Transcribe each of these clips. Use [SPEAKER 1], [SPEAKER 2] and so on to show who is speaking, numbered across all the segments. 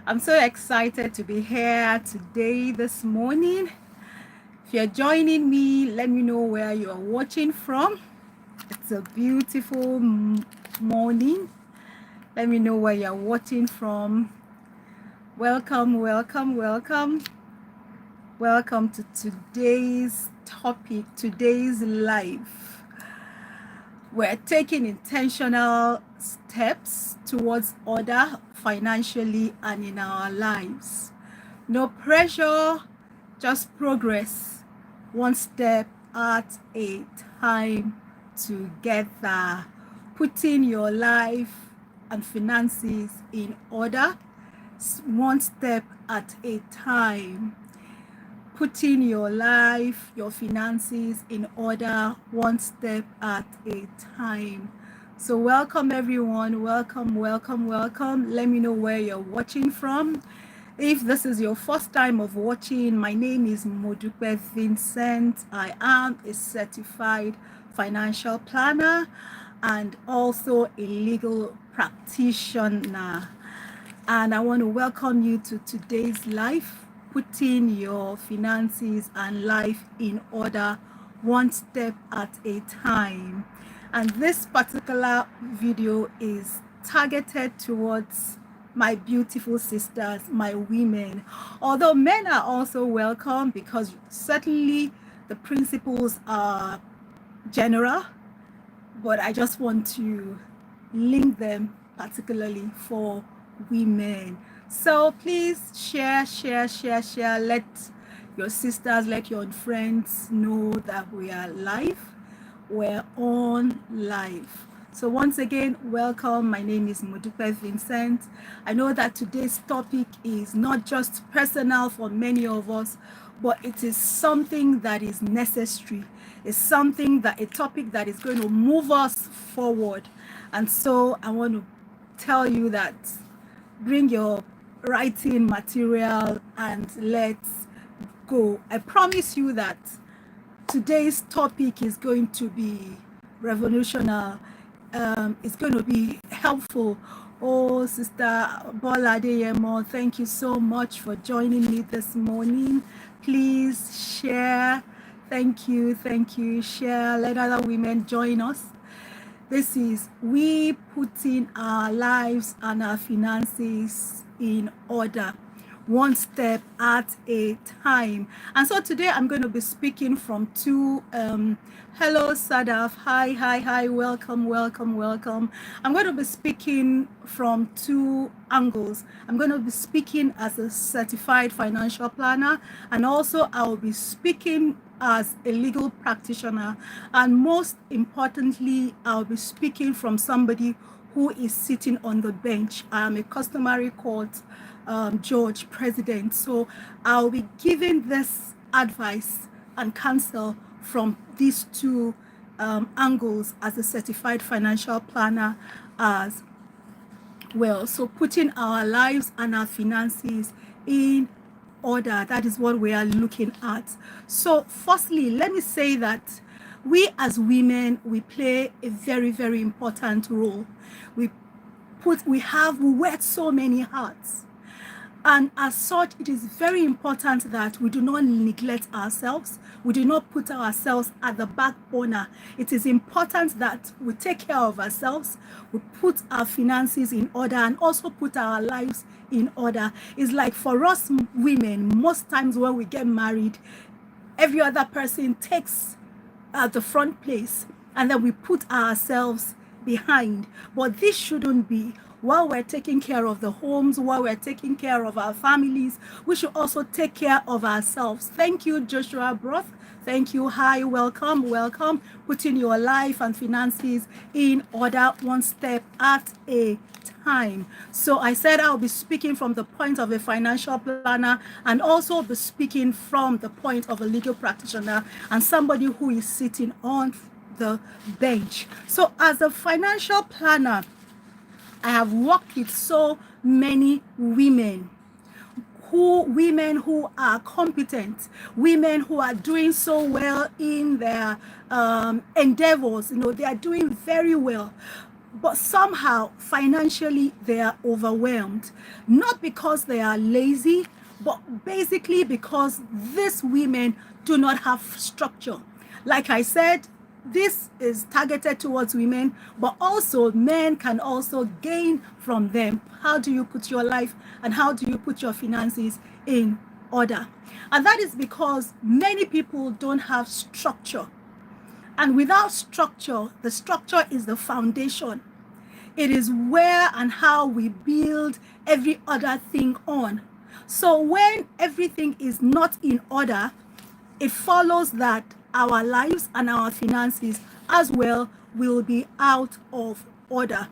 [SPEAKER 1] I'm so excited to be here today, this morning. If you're joining me, let me know where you're watching from. It's a beautiful morning. Let me know where you're watching from. Welcome, welcome, welcome. Welcome to today's topic, today's live. We're taking intentional steps towards order financially and in our lives. No pressure, just progress, one step at a time together. Putting your life and finances in order, one step at a time. Putting your life, your finances in order, one step at a time. So welcome everyone, welcome, welcome, welcome. Let me know where you're watching from. If this is your first time of watching, my name is Modupe Vincent. I am a certified financial planner and also a legal practitioner. And I want to welcome you to today's live, putting your finances and life in order, one step at a time. And this particular video is targeted towards my beautiful sisters, my women. Although men are also welcome, because certainly the principles are general, but I just want to link them particularly for women. So please share. Let your sisters, let your friends know that we are live. We're on live. So once again, welcome. My name is Modupe Vincent. I know that today's topic is not just personal for many of us, but it is something that is necessary. It's something that a topic that is going to move us forward. And so I want to tell you that bring your writing material and let's go. I promise you that today's topic is going to be revolutionary. It's going to be helpful. Oh, Sister Bola Adeyemo, thank you so much for joining me this morning. Please share. Thank you. Share. Let other women join us. This is we putting our lives and our finances in order, one step at a time. And so today I'm going to be speaking from two hello Sadaf, hi, welcome. I'm going to be speaking from two angles. I'm going to be speaking as a certified financial planner, and also I will be speaking as a legal practitioner, and most importantly I'll be speaking from somebody who is sitting on the bench. I am a customary court judge president, so I'll be giving this advice and counsel from these two angles as a certified financial planner as well. So putting our lives and our finances in order, that is what we are looking at. So firstly, let me say that we as women, we play a very, very important role. We wear so many hats. And as such, it is very important that we do not neglect ourselves. We do not put ourselves at the back burner. It is important that we take care of ourselves, we put our finances in order, and also put our lives in order. It's like for us women, most times when we get married, every other person takes the front place, and then we put ourselves behind. But this shouldn't be. While we're taking care of the homes, while we're taking care of our families, we should also take care of ourselves. Thank you, Joshua Broth. Thank you. Hi, welcome. Putting your life and finances in order, one step at a time. So I said I'll be speaking from the point of a financial planner, and also be speaking from the point of a legal practitioner and somebody who is sitting on the bench. So as a financial planner, I have worked with so many women who are competent, women who are doing so well in their endeavors. They are doing very well. but somehow financially they are overwhelmed, not because they are lazy, but basically because these women do not have structure. Like I said, this is targeted towards women, but also men can also gain from them. How do you put your life and how do you put your finances in order? And that is because many people don't have structure. And without structure, the structure is the foundation. It is where and how we build every other thing on. So when everything is not in order, it follows that our lives and our finances as well will be out of order.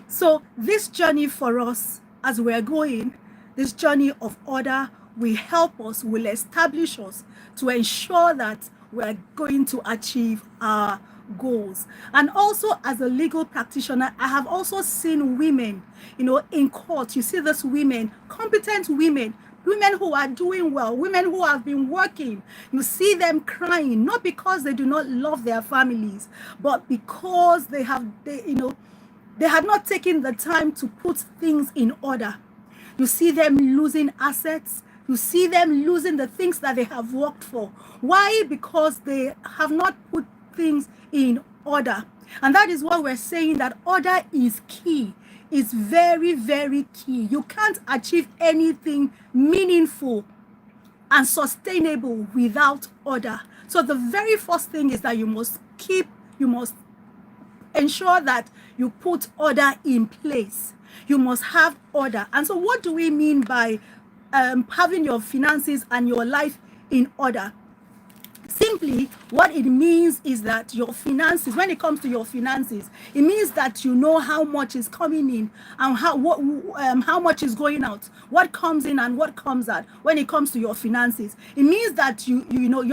[SPEAKER 1] So this journey for us, as we're going, this journey of order will help us, will establish us to ensure that we're going to achieve our goals. And also, as a legal practitioner, I have also seen women, in court. You see these women, competent women, women who are doing well, women who have been working. You see them crying, not because they do not love their families, but because they had not taken the time to put things in order. You see them losing assets. You see them losing the things that they have worked for. Why? Because they have not put things in order. And that is why we're saying that order is key. It's very, very key. You can't achieve anything meaningful and sustainable without order. So the very first thing is that you must ensure that you put order in place. You must have order. And so what do we mean by having your finances and your life in order? Simply, what it means is that your finances, when it comes to your finances, it means that you know how much is coming in and how much is going out, what comes in and what comes out when it comes to your finances. It means that you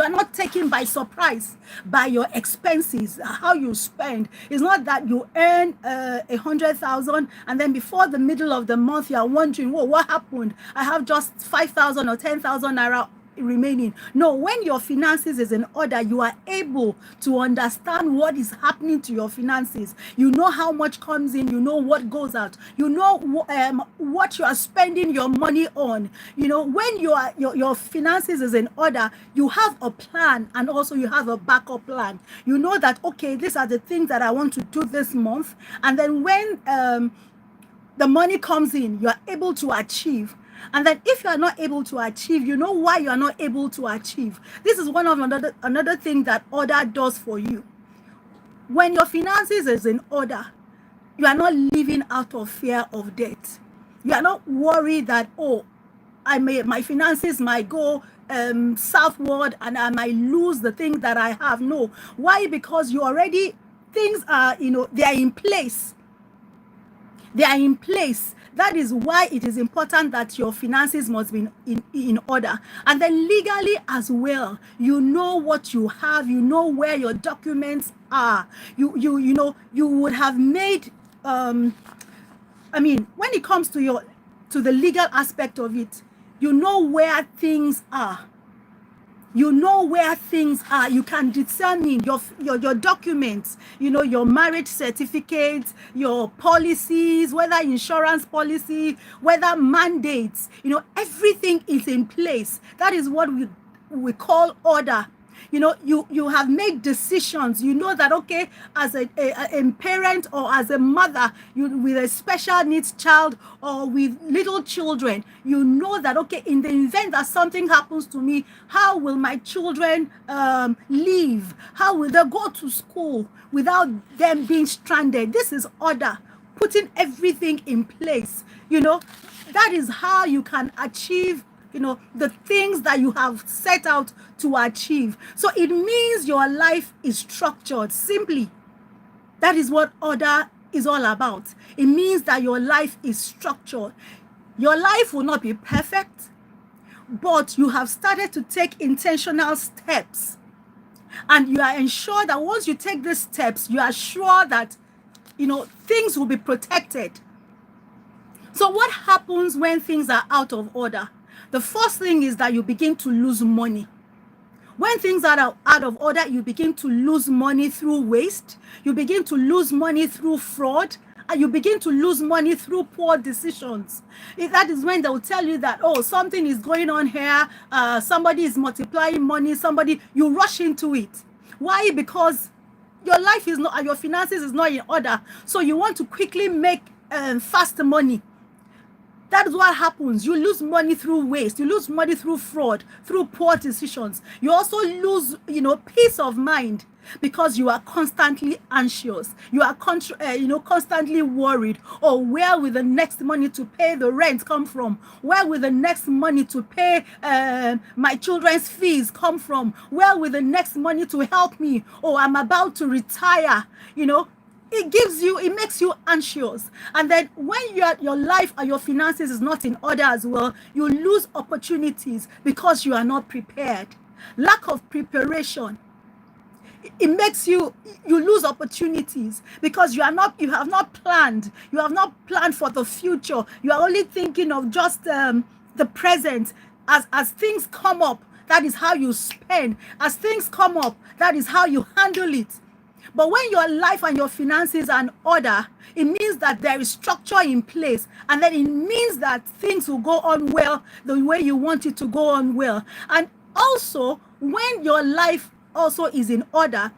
[SPEAKER 1] are not taken by surprise by your expenses, how you spend. It's not that you earn 100,000 and then before the middle of the month you are wondering, whoa, what happened? I have just 5,000 or 10,000 naira remaining. No, when your finances is in order, you are able to understand what is happening to your finances. You know how much comes in, you know what goes out, you know what you are spending your money on. When your finances is in order, you have a plan and also you have a backup plan. You know that, okay, these are the things that I want to do this month, and then when the money comes in, you are able to achieve. And then if you are not able to achieve, you know why you are not able to achieve. This is one of another thing that order does for you. When your finances is in order, you are not living out of fear of debt. You are not worried that, my finances might go southward and I might lose the things that I have. No. Why? Because things are, they are in place. They are in place. That is why it is important that your finances must be in order. And then legally as well, you know what you have, you know where your documents are. You would have made, when it comes to the legal aspect of it, you know where things are. You know where things are. You can determine your documents, your marriage certificates, your policies, whether insurance policy, whether mandates, everything is in place. That is what we call order. You have made decisions. You know that, okay, as a parent or as a mother, with a special needs child or with little children, you know that, okay, in the event that something happens to me, how will my children live? How will they go to school without them being stranded? This is order, putting everything in place. That is how you can achieve the things that you have set out to achieve. So it means your life is structured. Simply, that is what order is all about. It means that your life is structured. Your life will not be perfect, but you have started to take intentional steps. And you are ensured that once you take these steps, you are sure that, things will be protected. So what happens when things are out of order? The first thing is that you begin to lose money. When things are out of order, you begin to lose money through waste. You begin to lose money through fraud. And you begin to lose money through poor decisions. That is when they will tell you that, oh, something is going on here. Somebody is multiplying money. You rush into it. Why? Because your life is not, your finances is not in order. So you want to quickly make fast money. That is what happens. You lose money through waste. You lose money through fraud, through poor decisions. You also lose, peace of mind because you are constantly anxious. You are, constantly worried. Or where will the next money to pay the rent come from? Where will the next money to pay my children's fees come from? Where will the next money to help me? Oh, I'm about to retire, it makes you anxious. And then when your life and your finances is not in order as well, you lose opportunities because you are not prepared. Lack of preparation, it makes you lose opportunities because you have not planned. You have not planned for the future. You are only thinking of just the present. As things come up, that is how you spend. As things come up, that is how you handle it. But when your life and your finances are in order, it means that there is structure in place. And then it means that things will go on well the way you want it to go on well. And also, when your life also is in order,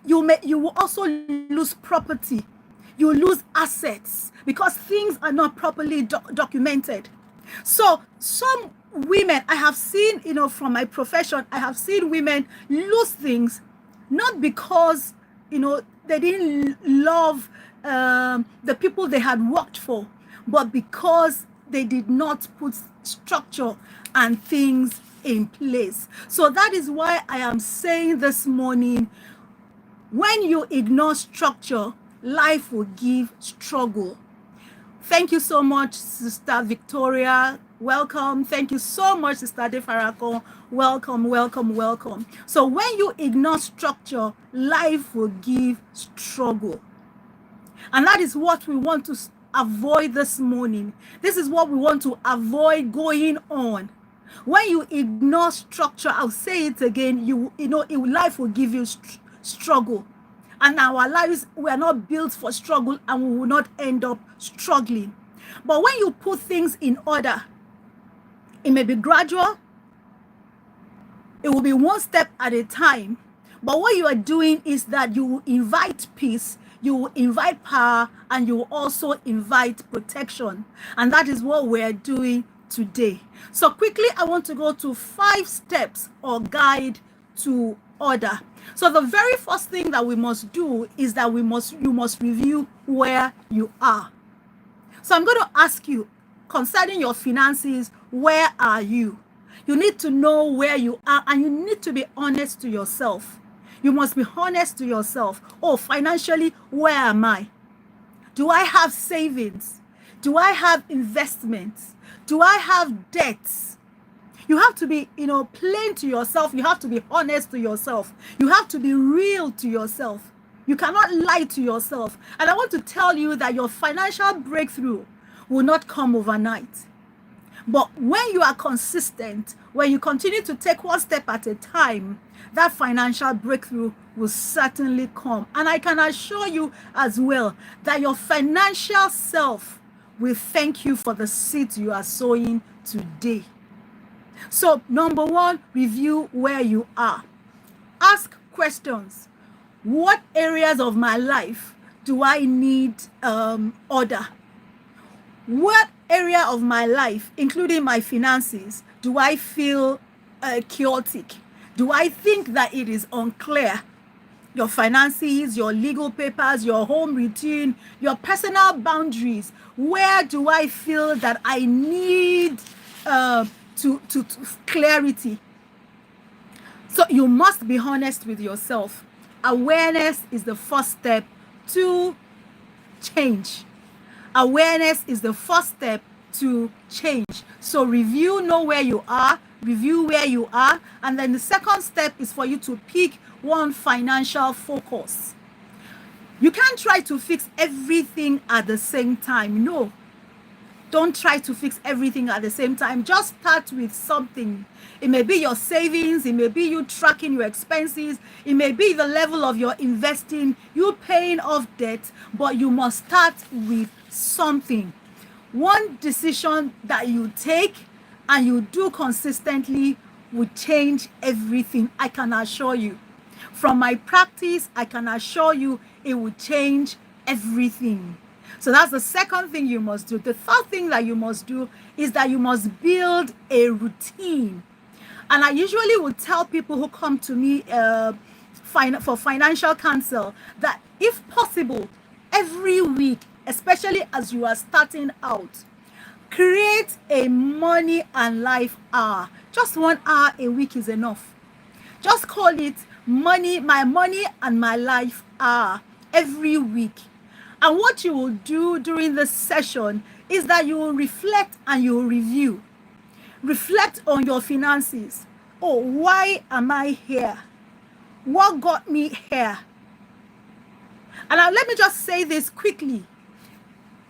[SPEAKER 1] you will also lose property. You lose assets because things are not properly documented. So some women, I have seen, from my profession, I have seen women lose things, not because they didn't love the people they had worked for, but because they did not put structure and things in place. So that is why I am saying this morning, when you ignore structure, life will give struggle. Thank you so much, Sister Victoria. Welcome. Thank you so much, Sister Defarako. Welcome, welcome, welcome. So when you ignore structure, life will give struggle. And that is what we want to avoid this morning. This is what we want to avoid going on. When you ignore structure, I'll say it again, life will give you struggle. And our lives were not built for struggle, and we will not end up struggling. But when you put things in order, it may be gradual. It will be one step at a time. But what you are doing is that you will invite peace, you will invite power, and you will also invite protection. And that is what we're doing today. So quickly, I want to go to 5 steps or guide to order. So the very first thing that we must do is that you must review where you are. So I'm going to ask you, concerning your finances, where are you? You need to know where you are, and you need to be honest to yourself. You must be honest to yourself. Oh, financially, where am I? Do I have savings? Do I have investments? Do I have debts? You have to be, plain to yourself. You have to be honest to yourself. You have to be real to yourself. You cannot lie to yourself. And I want to tell you that your financial breakthrough will not come overnight. But when you are consistent, when you continue to take one step at a time, that financial breakthrough will certainly come. And I can assure you as well that your financial self will thank you for the seeds you are sowing today. So, number 1, review where you are. Ask questions. What areas of my life do I need order? What area of my life, including my finances, do I feel chaotic? Do I think that it is unclear? Your finances, your legal papers, your home routine, your personal boundaries. Where do I feel that I need to clarity? So you must be honest with yourself. Awareness is the first step to change. Awareness is the first step to change. So review, know where you are, review where you are, and then the second step is for you to pick one financial focus. You can't try to fix everything at the same time. No. Don't try to fix everything at the same time. Just start with something. It may be your savings. It may be you tracking your expenses. It may be the level of your investing, you paying off debt, but you must start with something. One decision that you take and you do consistently will change everything. I can assure you. From my practice, I can assure you it will change everything. So that's the second thing you must do. The third thing that you must do is that you must build a routine. And I usually would tell people who come to me for financial counsel that if possible, every week, especially as you are starting out, create a money and life hour. Just 1 hour a week is enough. Just call it my money and my life hour every week. And what you will do during this session is that you will reflect and you will review. Reflect on your finances. Oh, why am I here? What got me here? And now let me just say this quickly.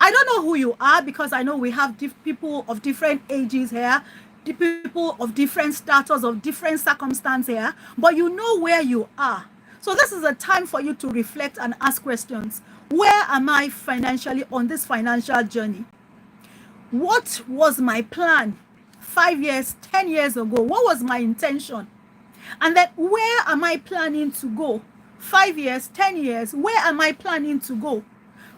[SPEAKER 1] I don't know who you are, because I know we have people of different ages here, people of different status, of different circumstance here, but you know where you are. So this is a time for you to reflect and ask questions. Where am I financially on this financial journey? What was my plan 5 years, 10 years ago? What was my intention? And then where am I planning to go? 5 years, 10 years, where am I planning to go?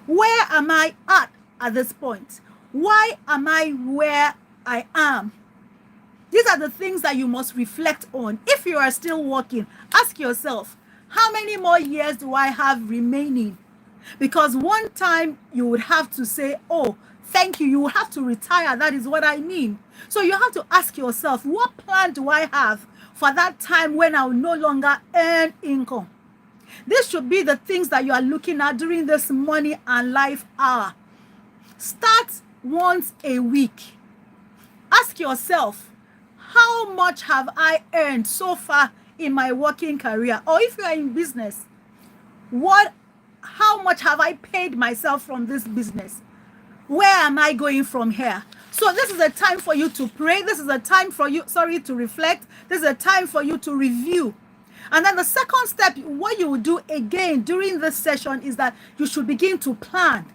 [SPEAKER 1] Where am I at this point? Why am I where I am? These are the things that you must reflect on. If you are still working, ask yourself, how many more years do I have remaining? Because one time you would have to say, oh, thank you. You will have to retire. That is what I mean. So you have to ask yourself, what plan do I have for that time when I will no longer earn income? This should be the things that you are looking at during this money and life hour. Start once a week. Ask yourself, how much have I earned so far in my working career? Or if you are in business, how much have I paid myself from this business? Where am I going from here? So this is a time for you to pray. This is a time for you, to reflect. This is a time for you to review. And then the second step, what you will do again during this session is that you should begin to plan.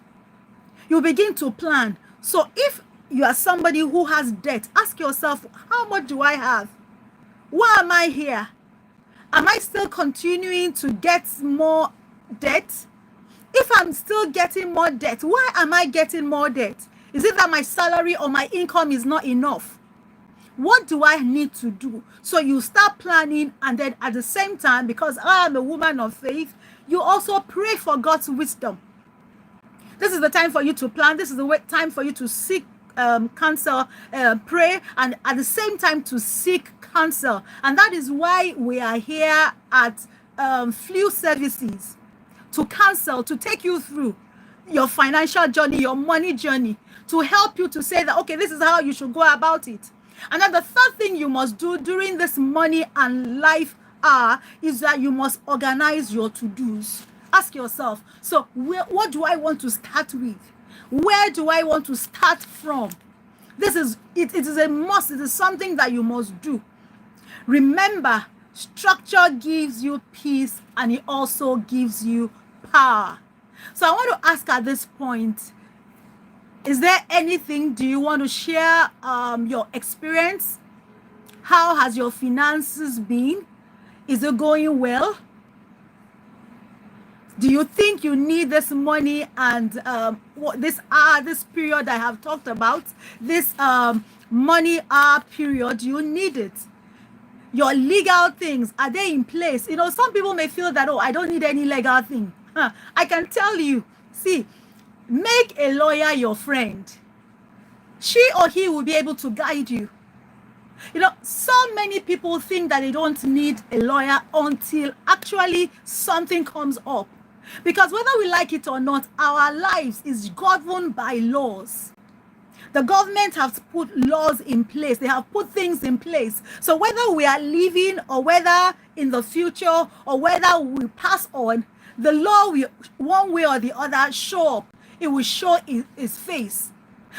[SPEAKER 1] You begin to plan. So if you are somebody who has debt, ask yourself, how much do I have? Why am I here? Am I still continuing to get more debt? If I'm still getting more debt, why am I getting more debt? Is it that my salary or my income is not enough? What do I need to do? So you start planning, and then at the same time, because I am a woman of faith, you also pray for God's wisdom. This is the time for you to plan. This is the time for you to seek counsel, pray, and at the same time to seek counsel. And that is why we are here at Flew Services, to counsel, to take you through your financial journey, your money journey, to help you to say that, okay, this is how you should go about it. And then the third thing you must do during this money and life hour is that you must organize your to-dos. Ask yourself, so what do I want to start with? Where do I want to start from? It is a must. It is something that you must do. Remember, structure gives you peace, and it also gives you power. So I want to ask at this point, is there anything, do you want to share your experience? How has your finances been? Is it going well? Do you think you need this money and this period I have talked about, this money hour period, do you need it? Your legal things, are they in place? You know, some people may feel that, oh, I don't need any legal thing. I can tell you, see, make a lawyer your friend. She or he will be able to guide you. You know, so many people think that they don't need a lawyer until actually something comes up. Because whether we like it or not, our lives is governed by laws. The government has put laws in place. They have put things in place. So whether we are living or whether in the future or whether we pass on, the law will, one way or the other, show up. It will show its face.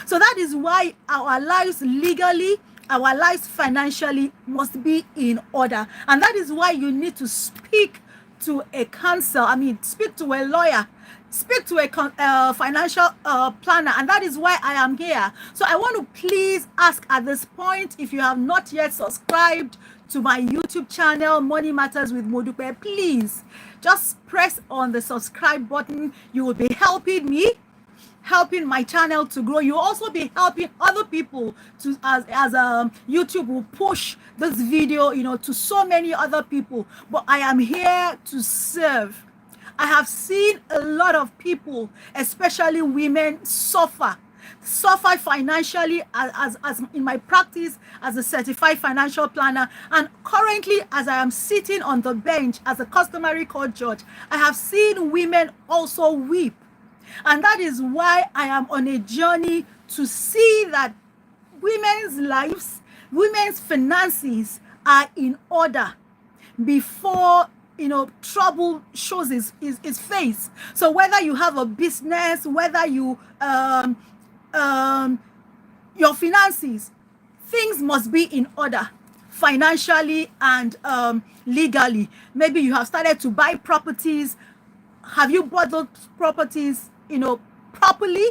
[SPEAKER 1] So that is why our lives legally, our lives financially must be in order. And that is why you need to speak to a counsel, speak to a lawyer, speak to a financial planner. And that is why I am here. So I want to please ask at this point, if you have not yet subscribed to my YouTube channel, Money Matters with Modupe, please just press on the subscribe button. You will be helping me, helping my channel to grow. You also be helping other people to as YouTube will push this video, to so many other people. But I am here to serve. I have seen a lot of people, especially women, suffer financially as in my practice as a certified financial planner. And currently, as I am sitting on the bench as a customary court judge, I have seen women also weep. And that is why I am on a journey to see that women's lives, women's finances are in order before trouble shows its face. So whether you have a business, whether you your finances, things must be in order financially and legally. Maybe you have started to buy properties. Have you bought those properties properly?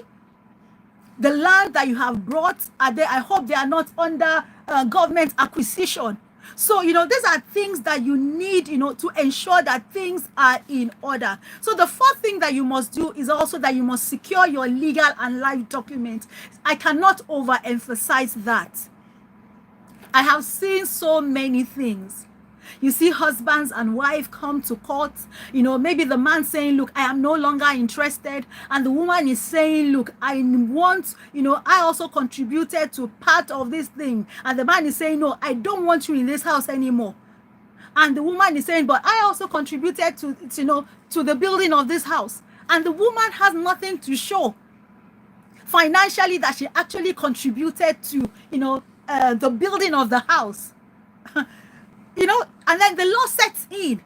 [SPEAKER 1] The land that you have brought, I hope they are not under government acquisition. So, these are things that you need, to ensure that things are in order. So the fourth thing that you must do is also that you must secure your legal and life documents. I cannot overemphasize that. I have seen so many things. You see husbands and wife come to court, maybe the man saying, look, I am no longer interested. And the woman is saying, look, I want, I also contributed to part of this thing. And the man is saying, no, I don't want you in this house anymore. And the woman is saying, but I also contributed to the building of this house. And the woman has nothing to show financially that she actually contributed to, the building of the house. And then the law sets in.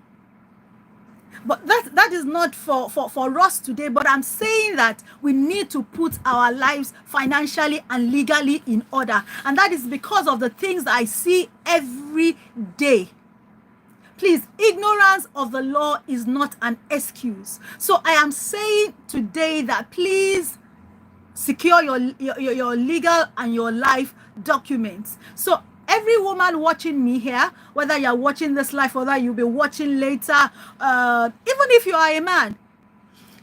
[SPEAKER 1] But that is not for us today. But I'm saying that we need to put our lives financially and legally in order. And that is because of the things that I see every day. Please, ignorance of the law is not an excuse. So I am saying today that please secure your legal and your life documents. So every woman watching me here, whether you're watching this live, whether you'll be watching later, even if you are a man,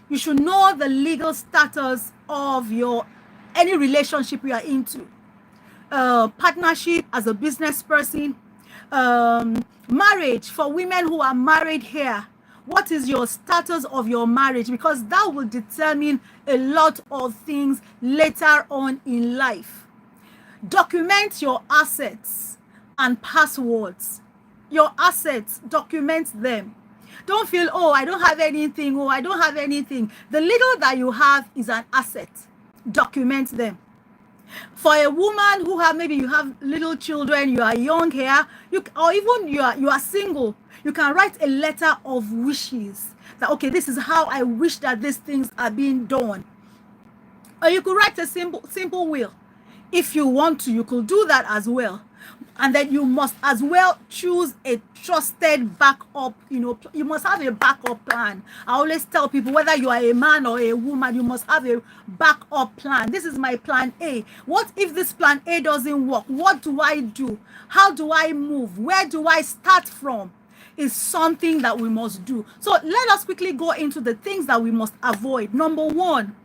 [SPEAKER 1] you should know the legal status of any relationship you are into. Partnership as a business person, marriage for women who are married here. What is your status of your marriage? Because that will determine a lot of things later on in life. Document your assets and passwords. Your assets, document them. Don't feel, oh, I don't have anything. Oh, I don't have anything. The little that you have is an asset. Document them. For a woman who maybe you have little children, you are young here, or even you are single, you can write a letter of wishes that, okay, this is how I wish that these things are being done. Or you could write a simple will. If you want to, you could do that as well. And then you must as well choose a trusted backup, you must have a backup plan. I always tell people, whether you are a man or a woman, you must have a backup plan. This is my plan A. What if this plan A doesn't work? What do I do? How do I move? Where do I start from? Is something that we must do. So let us quickly go into the things that we must avoid. Number one,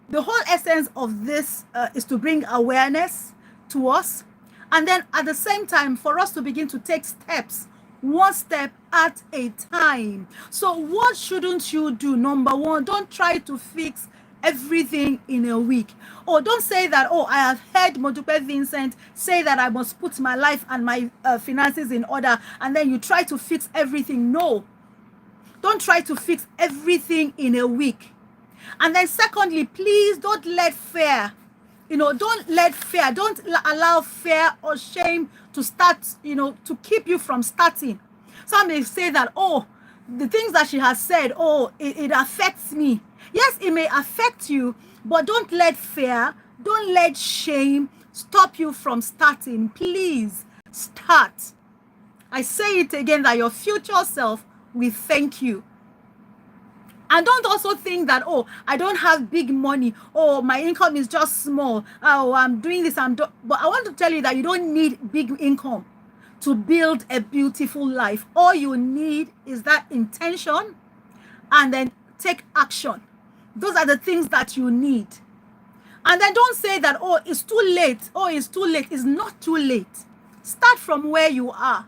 [SPEAKER 1] the whole essence of this is to bring awareness to us. And then at the same time, for us to begin to take steps, one step at a time. So what shouldn't you do? Number one, don't try to fix everything in a week. Or don't say that, oh, I have heard Modupe Vincent say that I must put my life and my finances in order, and then you try to fix everything. No. Don't try to fix everything in a week. And then secondly, please don't let fear, don't allow fear or shame to start, to keep you from starting. Some may say that, oh, the things that she has said, oh, it affects me. Yes, it may affect you, But don't let fear, don't let shame stop you from starting. Please start. I say it again, that your future self will thank you. And don't also think that, oh, I don't have big money. Oh, my income is just small. Oh, I'm doing this. But I want to tell you that you don't need big income to build a beautiful life. All you need is that intention, and then take action. Those are the things that you need. And then don't say that, oh, it's too late. Oh, it's too late. It's not too late. Start from where you are.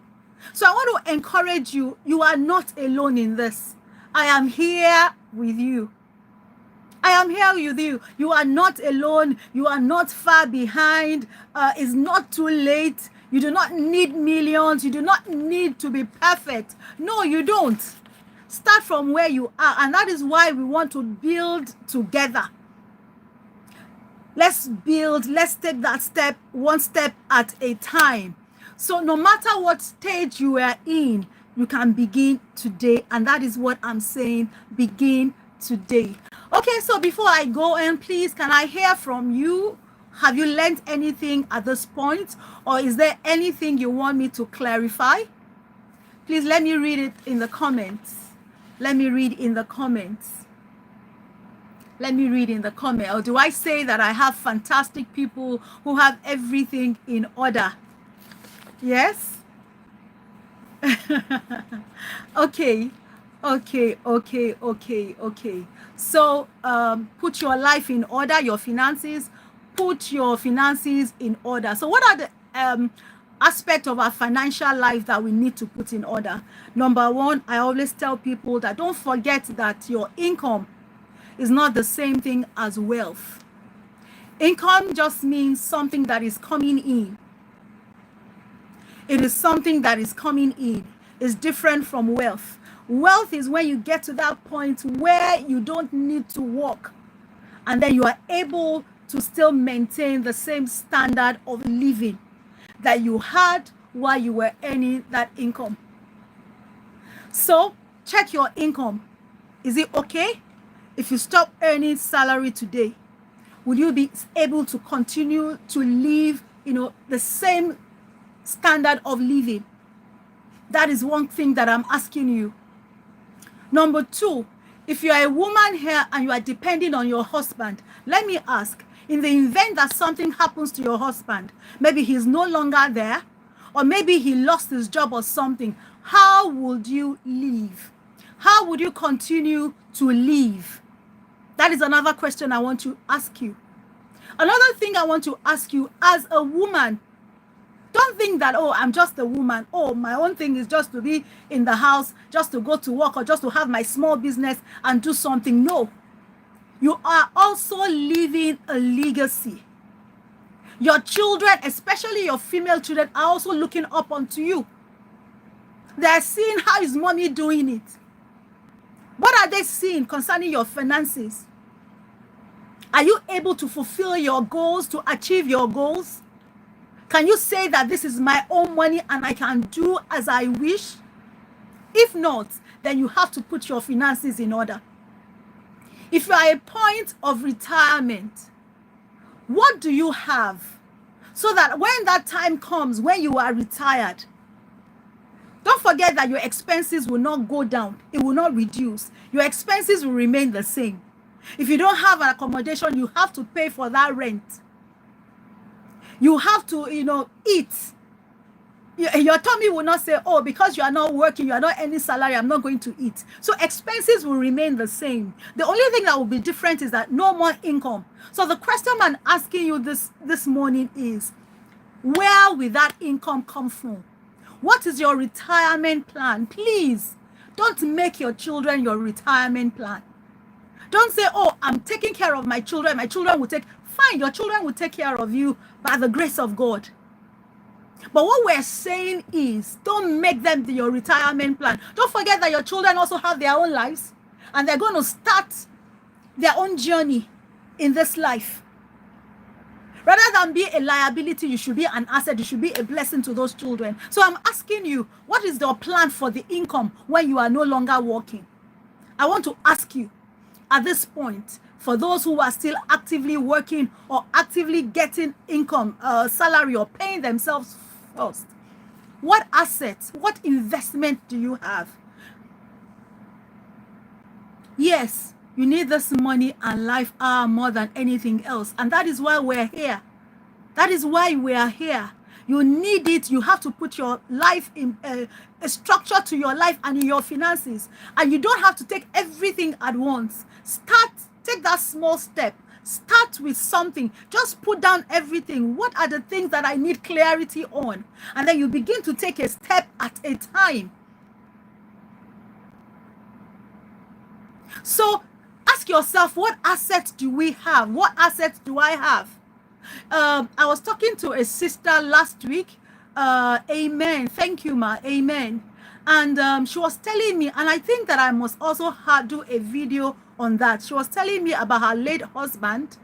[SPEAKER 1] So I want to encourage you. You are not alone in this. I am here with you. I am here with you. You are not alone. You are not far behind. It's not too late. You do not need millions. You do not need to be perfect. No, you don't. Start from where you are. And that is why we want to build together. Let's build. Let's take that step, one step at a time. So no matter what stage you are in, you can begin today. And that is what I'm saying. Begin today. Okay, so before I go in, please, can I hear from you? Have you learned anything at this point? Or is there anything you want me to clarify? Please let me read it in the comments. Let me read in the comments. Let me read in the comment. Or do I say that I have fantastic people who have everything in order? Yes? Okay. So put your life in order, your finances. Put your finances in order. So what are the aspects of our financial life that we need to put in order? Number one, I always tell people that don't forget that your income is not the same thing as wealth. Income just means something that is coming in. It is something that is coming in. It's different from wealth. Wealth is when you get to that point where you don't need to work, and then you are able to still maintain the same standard of living that you had while you were earning that income. So check your income. Is it okay? If you stop earning salary today, will you be able to continue to live, the same standard of living? That is one thing that I'm asking you. Number two, if you are a woman here and you are depending on your husband, let me ask, in the event that something happens to your husband, maybe he's no longer there, or maybe he lost his job or something, how would you live? How would you continue to live? That is another question I want to ask you. Another thing I want to ask you, as a woman, don't think that, oh, I'm just a woman. Oh, my own thing is just to be in the house, just to go to work, or just to have my small business and do something. No. You are also leaving a legacy. Your children, especially your female children, are also looking up onto you. They're seeing how is mommy doing it. What are they seeing concerning your finances? Are you able to fulfill your goals, to achieve your goals? Can you say that this is my own money and I can do as I wish? If not, then you have to put your finances in order. If you are at a point of retirement, what do you have? So that when that time comes, when you are retired, don't forget that your expenses will not go down. It will not reduce. Your expenses will remain the same. If you don't have an accommodation, you have to pay for that rent. You have to, eat. Your tummy will not say, oh, because you are not working, you are not earning salary, I'm not going to eat. So expenses will remain the same. The only thing that will be different is that no more income. So the question I'm asking you this morning is, where will that income come from? What is your retirement plan? Please, don't make your children your retirement plan. Don't say, oh, I'm taking care of my children. My children will fine, your children will take care of you by the grace of God. But what we're saying is, don't make them your retirement plan. Don't forget that your children also have their own lives, and they're going to start their own journey in this life. Rather than be a liability, you should be an asset. You should be a blessing to those children. So I'm asking you, what is your plan for the income when you are no longer working? I want to ask you, at this point, for those who are still actively working or actively getting income, salary, or paying themselves first. What assets, what investment do you have? Yes, you need this money and life more than anything else. And that is why we're here. That is why we are here. You need it. You have to put your life in a structure to your life and in your finances. And you don't have to take everything at once. Take that small step. Start with something. Just put down everything. What are the things that I need clarity on? And then you begin to take a step at a time. So ask yourself, what assets do we have? What assets do I have? I was talking to a sister last week. Amen. Thank you, ma. Amen. And she was telling me, and I think that I must also do a video on that. She was telling me about her late husband.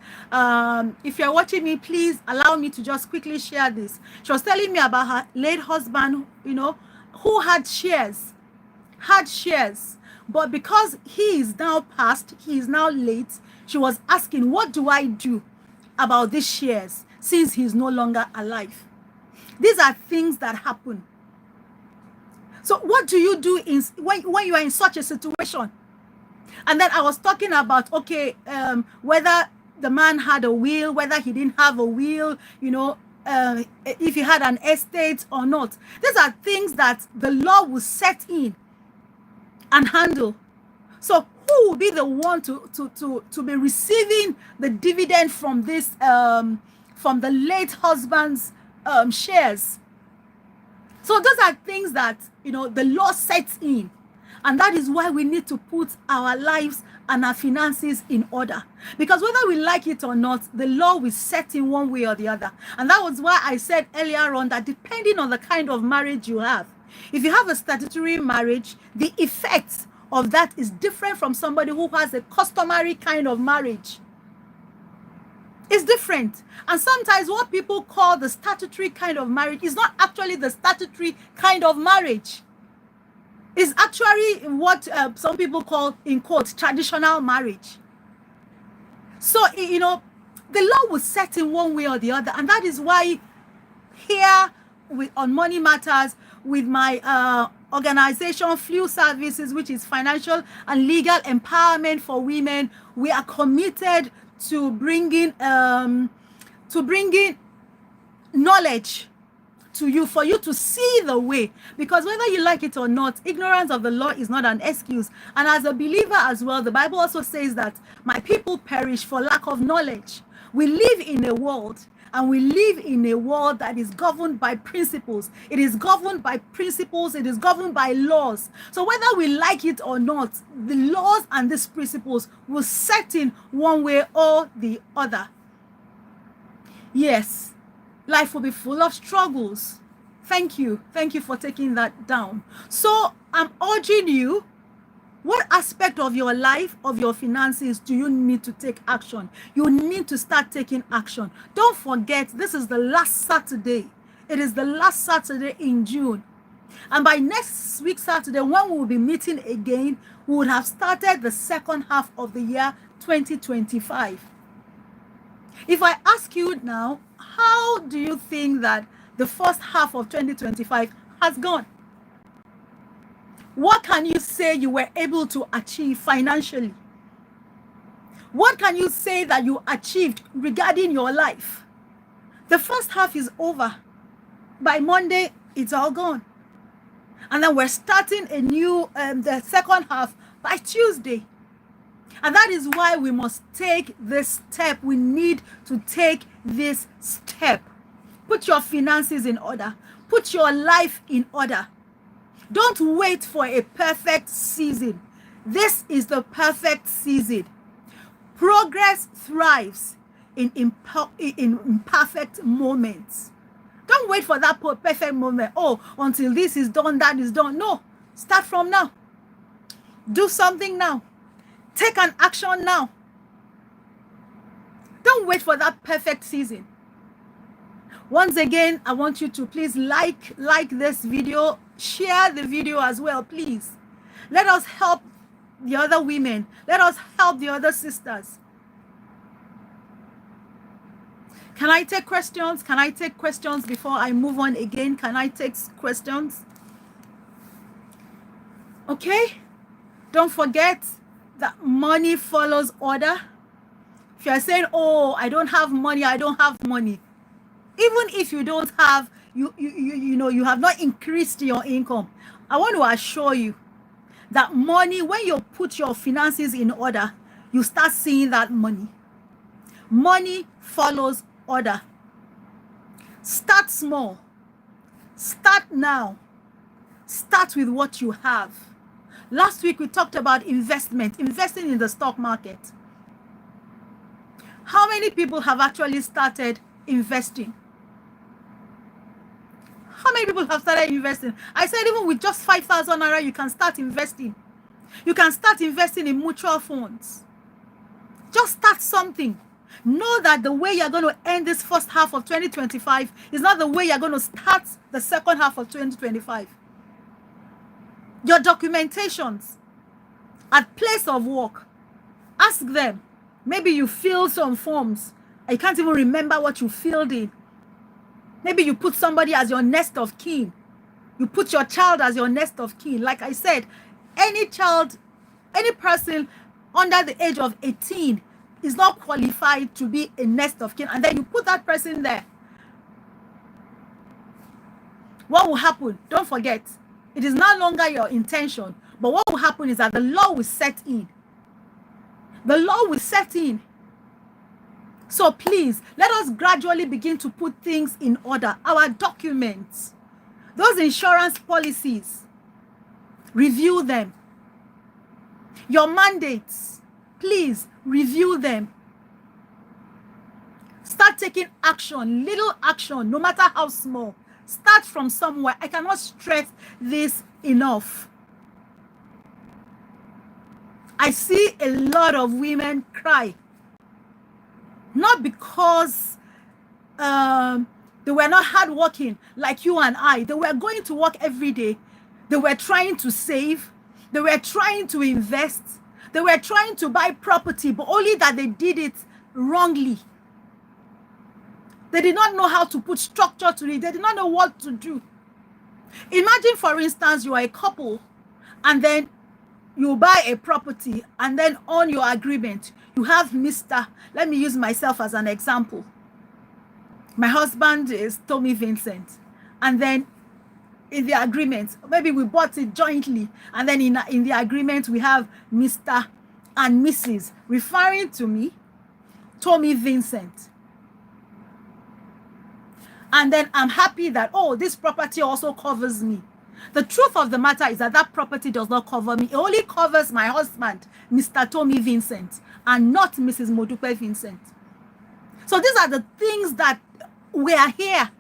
[SPEAKER 1] If you're watching me, please allow me to just quickly share this. She was telling me about her late husband, who had shares. But because he is now past, he is now late, she was asking, what do I do about these shares since he's no longer alive? These are things that happen. So what do you do when you are in such a situation? And then I was talking about, whether the man had a will, whether he didn't have a will, if he had an estate or not. These are things that the law will set in and handle. So who will be the one to be receiving the dividend from this from the late husband's shares? So those are things that the law sets in, and that is why we need to put our lives and our finances in order, because whether we like it or not, the law will set in one way or the other. And that was why I said earlier on that depending on the kind of marriage you have, if you have a statutory marriage, the effect of that is different from somebody who has a customary kind of marriage. It's different. And sometimes what people call the statutory kind of marriage is not actually the statutory kind of marriage. It's actually what some people call, in quotes, traditional marriage. So, the law will set in one way or the other. And that is why here on Money Matters, with my organization, Flew Services, which is financial and legal empowerment for women, we are committed to bringing knowledge to you, for you to see the way. Because whether you like it or not, ignorance of the law is not an excuse. And as a believer as well, the Bible also says that my people perish for lack of knowledge. We live in a world, and we live in a world that is governed by principles. It is governed by principles. It is governed by laws. So whether we like it or not, the laws and these principles will set in one way or the other. Yes, life will be full of struggles. Thank you. Thank you for taking that down. So I'm urging you, what aspect of your life, of your finances, do you need to take action? You need to start taking action. Don't forget, this is the last Saturday. It is the last Saturday in June. And by next week Saturday, when we will be meeting again, we would have started the second half of the year 2025. If I ask you now, how do you think that the first half of 2025 has gone? What can you say you were able to achieve financially? What can you say that you achieved regarding your life? The first half is over. By Monday, it's all gone. And then we're starting a new, the second half by Tuesday. And that is why we must take this step. We need to take this step. Put your finances in order. Put your life in order. Don't wait for a perfect season. This is the perfect season. Progress thrives in imperfect moments. Don't wait for that perfect moment. Oh, until this is done, that is done. No, start from now. Do something now. Take an action now. Don't wait for that perfect season. Once again, I want you to please like this video, share the video as well, please. Let us help the other women. Let us help the other sisters. Can I take questions? Can I take questions before I move on again? Can I take questions? Okay. Don't forget that money follows order. If you're saying, oh, I don't have money, I don't have money. Even if you don't have, you know, you have not increased your income, I want to assure you that money, when you put your finances in order, you start seeing that money. Money follows order. Start small. Start now. Start with what you have. Last week we talked about investment, investing in the stock market. How many people have actually started investing? How many people have started investing? I said even with just 5,000 naira, you can start investing. You can start investing in mutual funds. Just start something. Know that the way you're going to end this first half of 2025 is not the way you're going to start the second half of 2025. Your documentations at place of work, ask them. Maybe you fill some forms. I can't even remember what you filled in. Maybe you put somebody as your next of kin. You put your child as your next of kin. Like I said, any child, any person under the age of 18 is not qualified to be a next of kin. And then you put that person there. What will happen? Don't forget, it is no longer your intention. But what will happen is that the law will set in. The law will set in. So please, let us gradually begin to put things in order. Our documents, those insurance policies, review them. Your mandates, please review them. Start taking action, little action, no matter how small. Start from somewhere. I cannot stress this enough. I see a lot of women cry. Not because they were not hardworking like you and I. They were going to work every day. They were trying to save. They were trying to invest. They were trying to buy property, but only that they did it wrongly. They did not know how to put structure to it. They did not know what to do. Imagine, for instance, you are a couple and then you buy a property, and then on your agreement, you have Mr. Let me use myself as an example. My husband is Modupe Vincent. And then in the agreement, maybe we bought it jointly. And then in the agreement, we have Mr. and Mrs. referring to me, Modupe Vincent. And then I'm happy that, oh, this property also covers me. The truth of the matter is that that property does not cover me. It only covers my husband, Mr. Modupe Vincent, and not Mrs. Modupe Vincent. So these are the things that we are here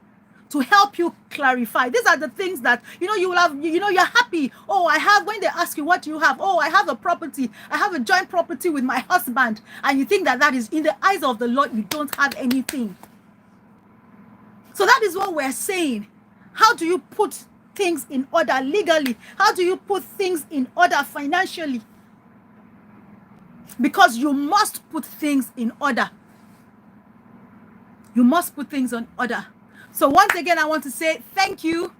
[SPEAKER 1] to help you clarify. These are the things that, you know, you will have, you know, you're happy. Oh, I have, when they ask you what do you have? Oh, I have a property. I have a joint property with my husband. And you think that that is, in the eyes of the Lord, you don't have anything. So that is what we're saying. How do you put things in order legally? How do you put things in order financially? Because you must put things in order. You must put things in order. So once again, I want to say thank you.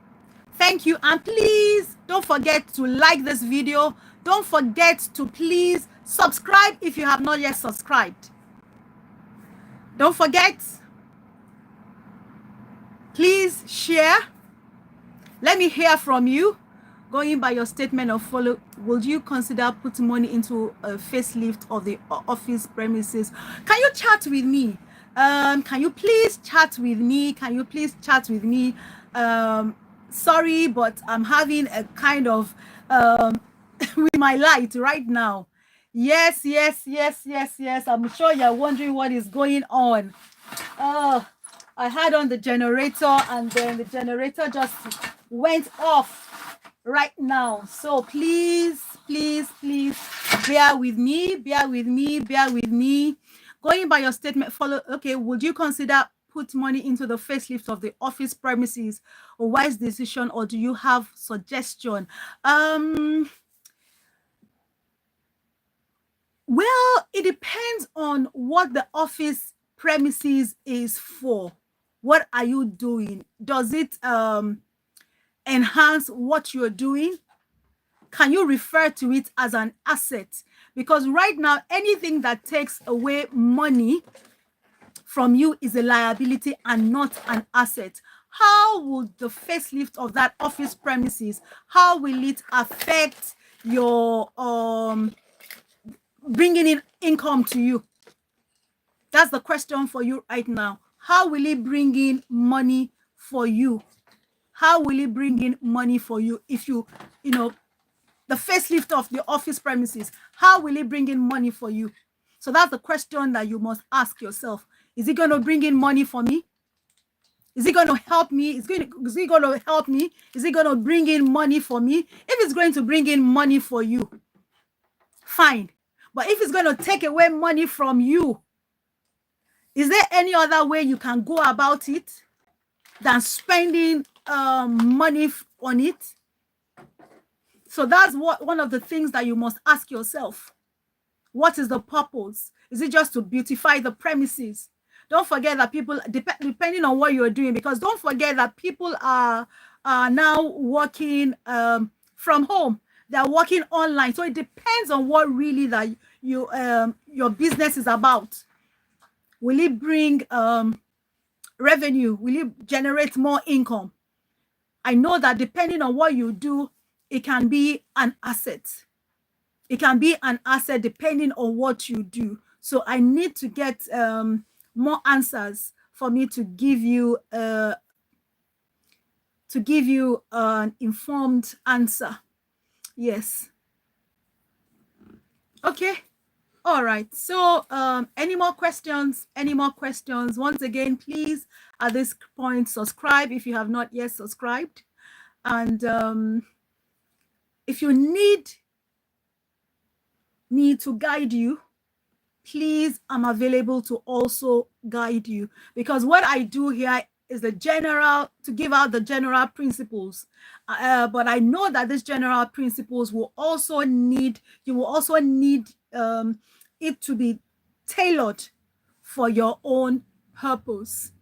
[SPEAKER 1] Thank you. And please don't forget to like this video. Don't forget to please subscribe if you have not yet subscribed. Don't forget. Please share. Let me hear from you. Going by your statement of follow, would you consider putting money into a facelift of the office premises? Can you chat with me? Can you please chat with me? Can you please chat with me? Sorry, but I'm having a kind of with my light right now. Yes. I'm sure you're wondering what is going on. I had on the generator and then the generator just went off right now. So please bear with me. Going by your statement, follow. Okay, would you consider put money into the facelift of the office premises? A wise decision, or do you have suggestion? Well, it depends on what the office premises is for? What are you doing? Does it enhance what you're doing? Can you refer to it as an asset? Because right now, anything that takes away money from you is a liability and not an asset. How will the facelift of that office premises, how will it affect your bringing in income to you? That's the question for you right now. How will it bring in money for you? How will it bring in money for you if you know, the facelift of the office premises, how will it bring in money for you? So that's the question that you must ask yourself. Is it going to bring in money for me? Is it going to help me? Is it going to help me? Is it going to bring in money for me? If it's going to bring in money for you, fine. But if it's going to take away money from you, is there any other way you can go about it than spending money on it? So that's one of the things that you must ask yourself. What is the purpose? Is it just to beautify the premises? Don't forget that people, depending on what you're doing, because don't forget that people are now working from home. They're working online. So it depends on what really that your business is about. Will it bring revenue? Will it generate more income? I know that depending on what you do, it can be an asset. It can be an asset depending on what you do. So I need to get more answers for me to give you an informed answer. Yes. Okay. All right. So any more questions? Any more questions? Once again, please at this point subscribe if you have not yet subscribed. And if you need me to guide you, please, I'm available to also guide you, because what I do here is the general, to give out the general principles. But I know that these general principles will also need, you will also need it to be tailored for your own purpose.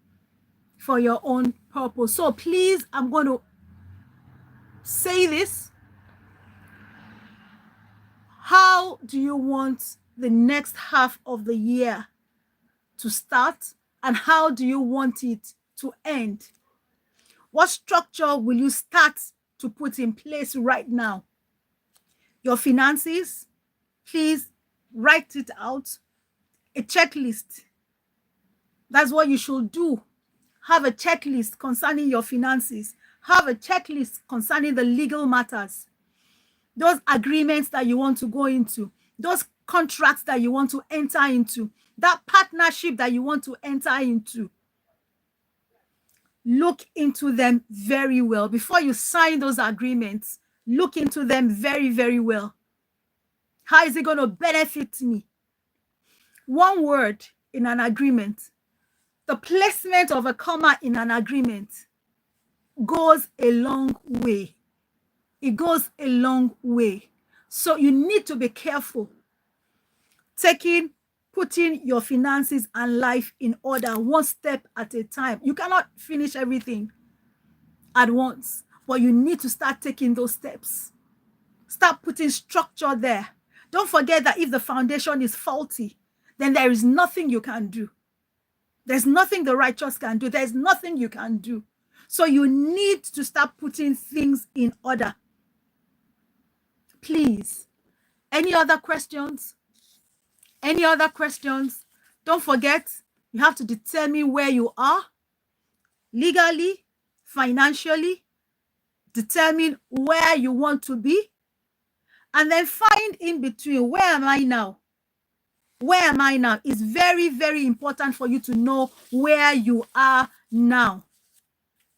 [SPEAKER 1] For your own purpose. So please, I'm going to say this. How do you want the next half of the year to start, and how do you want it to end? What structure will you start to put in place right now? Your finances, please write it out. A checklist. That's what you should do. Have a checklist concerning your finances. Have a checklist concerning the legal matters. Those agreements that you want to go into, those contracts that you want to enter into, that partnership that you want to enter into. Look into them very well. Before you sign those agreements, look into them very, very well. How is it going to benefit me? One word in an agreement, the placement of a comma in an agreement goes a long way. It goes a long way. So you need to be careful. Putting your finances and life in order, one step at a time. You cannot finish everything at once, but you need to start taking those steps. Start putting structure there. Don't forget that if the foundation is faulty, then there is nothing you can do. There's nothing the righteous can do. There's nothing you can do. So you need to start putting things in order. Please. Any other questions? Any other questions? Don't forget, you have to determine where you are legally, financially, determine where you want to be, and then find in between, where am I now? Where am I now? It's very, very important for you to know where you are now.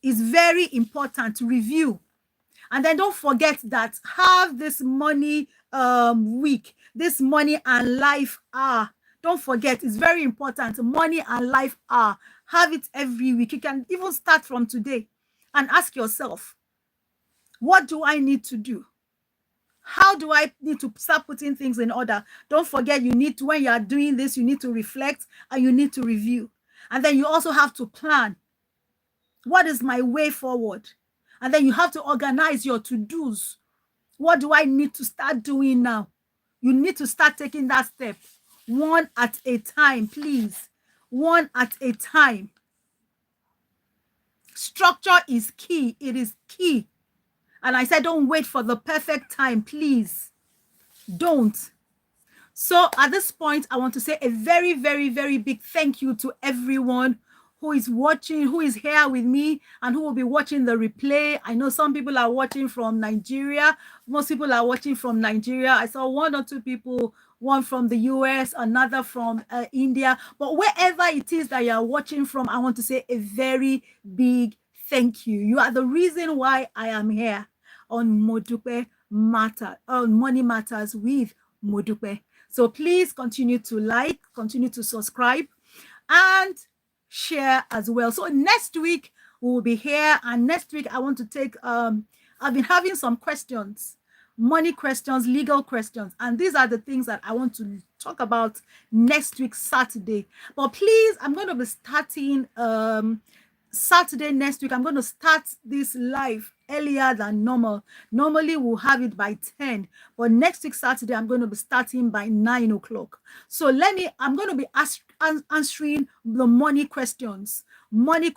[SPEAKER 1] It's very important to review. And then don't forget that have this money week, this money and life hour. Don't forget, it's very important. Money and life hour. Have it every week. You can even start from today and ask yourself, what do I need to do? How do I need to start putting things in order? Don't forget, you need to, when you are doing this, you need to reflect and you need to review. And then you also have to plan. What is my way forward? And then you have to organize your to-dos. What do I need to start doing now? You need to start taking that step one at a time, please. One at a time. Structure is key. It is key. And I said, don't wait for the perfect time, please. Don't. So at this point, I want to say a very, very, very big thank you to everyone who is watching, who is here with me, and who will be watching the replay. I know some people are watching from Nigeria. Most people are watching from Nigeria. I saw one or two people, one from the US, another from India. But wherever it is that you're watching from, I want to say a very big thank you. You are the reason why I am here on Modupe Matter, on Money Matters with Modupe. So please continue to like, continue to subscribe, and share as well. So next week we will be here, and next week I want to take I've been having some questions, money questions, legal questions, and these are the things that I want to talk about next week, Saturday. But please, I'm going to be starting Saturday next week. I'm going to start this live earlier than normal. Normally we'll have it by 10, but next week Saturday I'm going to be starting by 9 o'clock. So I'm going to be answering the money questions, and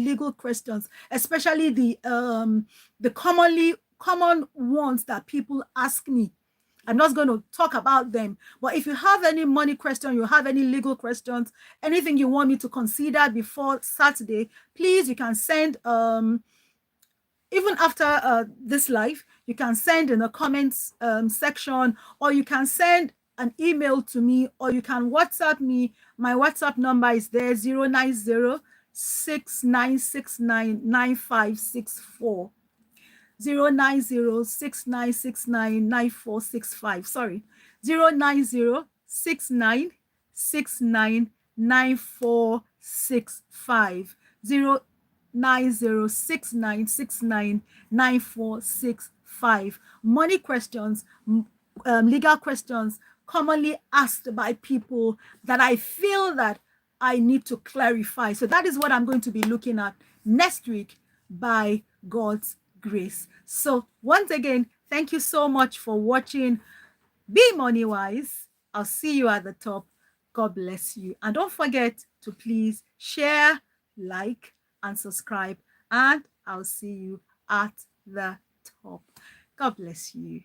[SPEAKER 1] legal questions, especially the common ones that people ask me. I'm not going to talk about them, but if you have any money question, you have any legal questions, anything you want me to consider before Saturday, please, you can send even after this live, you can send in the comments section, or you can send an email to me, or you can WhatsApp me. My WhatsApp number is there, 090-6969-9564. 090-6969-9465. Sorry, 090-6969-9465. 090-6969-9465. Money questions, legal questions commonly asked by people that I feel that I need to clarify. So that is what I'm going to be looking at next week by God's grace. So once again, thank you so much for watching. Be money wise. I'll see you at the top. God bless you. And don't forget to please share, like, and subscribe. And I'll see you at the top. God bless you.